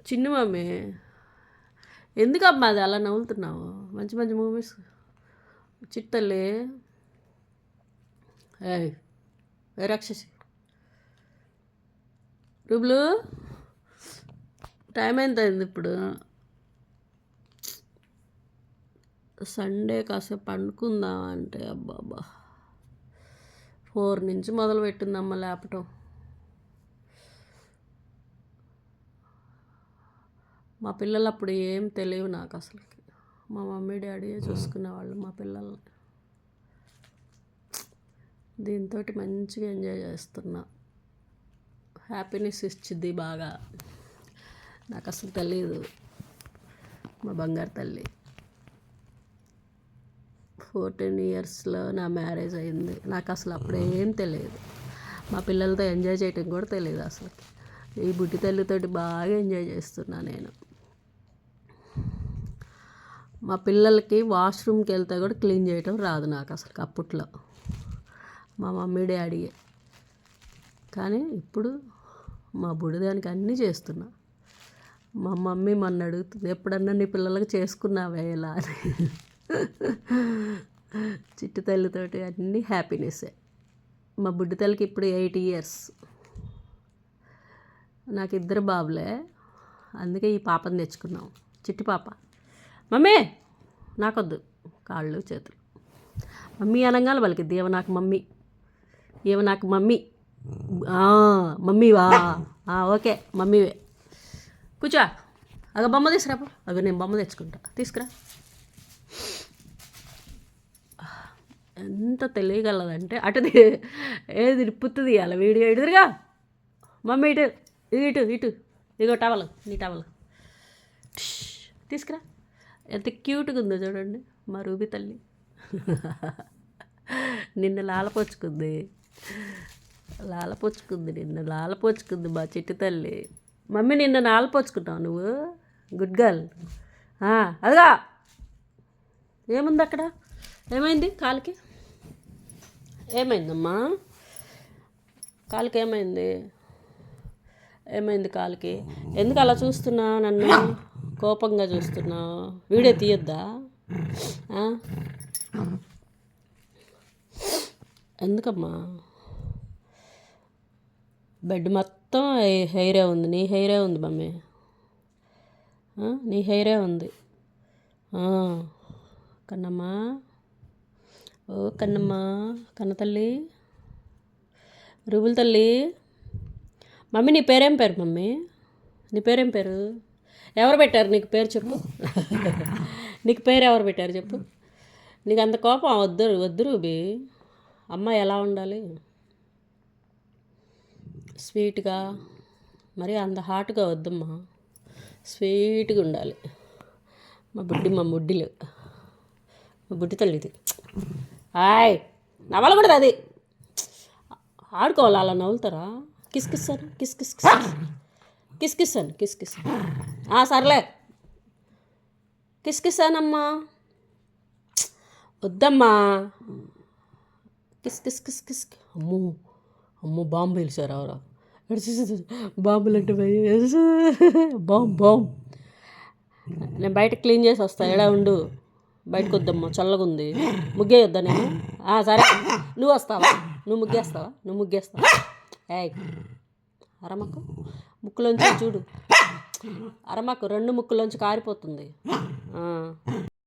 చిన్న మమ్మీ ఎందుకమ్మా అది అలా నవ్వులుతున్నావు? మంచి మంచి మూవీస్ చిట్టల్లి. ఏయ్ ఏ రాక్షసి రూబులు, టైం ఎంత అయింది ఇప్పుడు? సండే కాసేపు పండుకుందాం అంటే అబ్బాబ్బా 4 నుంచి మొదలు పెట్టిందమ్మ లేపటం. మా పిల్లలు అప్పుడు ఏం తెలియవు నాకు అసలుకి. మా మమ్మీ డాడీయే చూసుకునేవాళ్ళు మా పిల్లల్ని. దీంతో మంచిగా ఎంజాయ్ చేస్తున్నా. హ్యాపీనెస్ ఇచ్చింది బాగా. నాకు అసలు తెలియదు. మా బంగారు తల్లి 14 ఇయర్స్లో నా మ్యారేజ్ అయింది. నాకు అసలు అప్పుడేం తెలియదు. మా పిల్లలతో ఎంజాయ్ చేయటం కూడా తెలియదు అసలు. ఈ బుడ్డి తల్లితోటి బాగా ఎంజాయ్ చేస్తున్నా నేను. మా పిల్లలకి వాష్రూమ్కి వెళ్తే కూడా క్లీన్ చేయటం రాదు నాకు అసలు అప్పట్లో. మా మమ్మీ డాడీయే. కానీ ఇప్పుడు మా బుడిదానికి అన్నీ చేస్తున్నా. మా మమ్మీ మొన్న అడుగుతుంది, ఎప్పుడన్నా నీ పిల్లలకి చేసుకున్నావే ఇలా అని. చిట్టు తల్లితోటి అన్నీ హ్యాపీనెస్సే. మా బుడ్డి తల్లికి ఇప్పుడు 8 ఇయర్స్. నాకు 2 బాబులే, అందుకే ఈ పాపని తెచ్చుకున్నాం. చిట్టి పాప. మమ్మీ నాకొద్దు కాళ్ళు చేతులు. మమ్మీ అనగానే పలికిద్ది, ఏమో నాకు మమ్మీ, ఏమో నాకు మమ్మీ. మమ్మీవా? ఓకే మమ్మీవే. కూర్చో. అగ బొమ్మ తీసుకురాపు. అవి నేను బొమ్మ తెచ్చుకుంటా, తీసుకురా. ఎంత తెలియగలదంటే అటుది ఏది తిప్పుతుంది అలా వీడియో ఎదురుగా. మమ్మీ ఇటు ఇటు ఇటు ఇగో టవల్, నీ టవల్ తీసుకురా. ఎంత క్యూట్గా ఉందో చూడండి మా రూబీ తల్లి. నిన్న లాలపోచుకుంది మా చిట్టి తల్లి. మమ్మీ నిన్న లాలపోచుకుంటావు నువ్వు, గుడ్ గర్ల్. అదిగా ఏముంది అక్కడ? ఏమైంది కాలికి? ఏమైందమ్మా కాలికి? ఏమైంది కాలికి? ఎందుకు అలా చూస్తున్నా? నన్ను కోపంగా చూస్తున్నా? వీడియో తీయొద్దా? ఎందుకమ్మా? బెడ్ మొత్తం హెయిరే ఉంది. నీ హెయిరే ఉంది మమ్మీ, నీ హెయిరే ఉంది. కన్నమ్మా, ఓ కన్నమ్మా, కన్న తల్లి, రూబుల్ తల్లి. మమ్మీ నీ పేరేం పేరు? మమ్మీ నీ పేరేం పేరు? ఎవరు పెట్టారు నీకు పేరు చెప్పు? నీకు పేరు ఎవరు పెట్టారు చెప్పు? నీకు అంత కోపం వద్దు రూబీ. అమ్మ ఎలా ఉండాలి? స్వీట్గా, మరి అంత హాట్గా వద్దమ్మా, స్వీట్గా ఉండాలి. మా ముడ్డిలు, మా బుడ్డి తల్లిది. నవ్వలకూడదు అది. ఆడుకోవాలి, అలా నవ్వుతారా? కిస్కిస్తాను, కిస్కిస్తాను. సర్లే కిస్కిస్తానమ్మా. వద్దమ్మా. కిస్. అమ్మో బాంబు పిలిచారు ఎవరో. బాంబులు అంటే బాంబు. నేను బయట క్లీన్ చేసి వస్తా, ఎడా ఉండు. బయటకు వద్దమ్మా, చల్లగా ఉంది. ముగ్గేయొద్దా నేను? సరే నువ్వు వస్తావా? నువ్వు ముగ్గేస్తావా? అరమకు ముక్కులోంచి చూడు. అరమకు 2 ముక్కులోంచి కారిపోతుంది.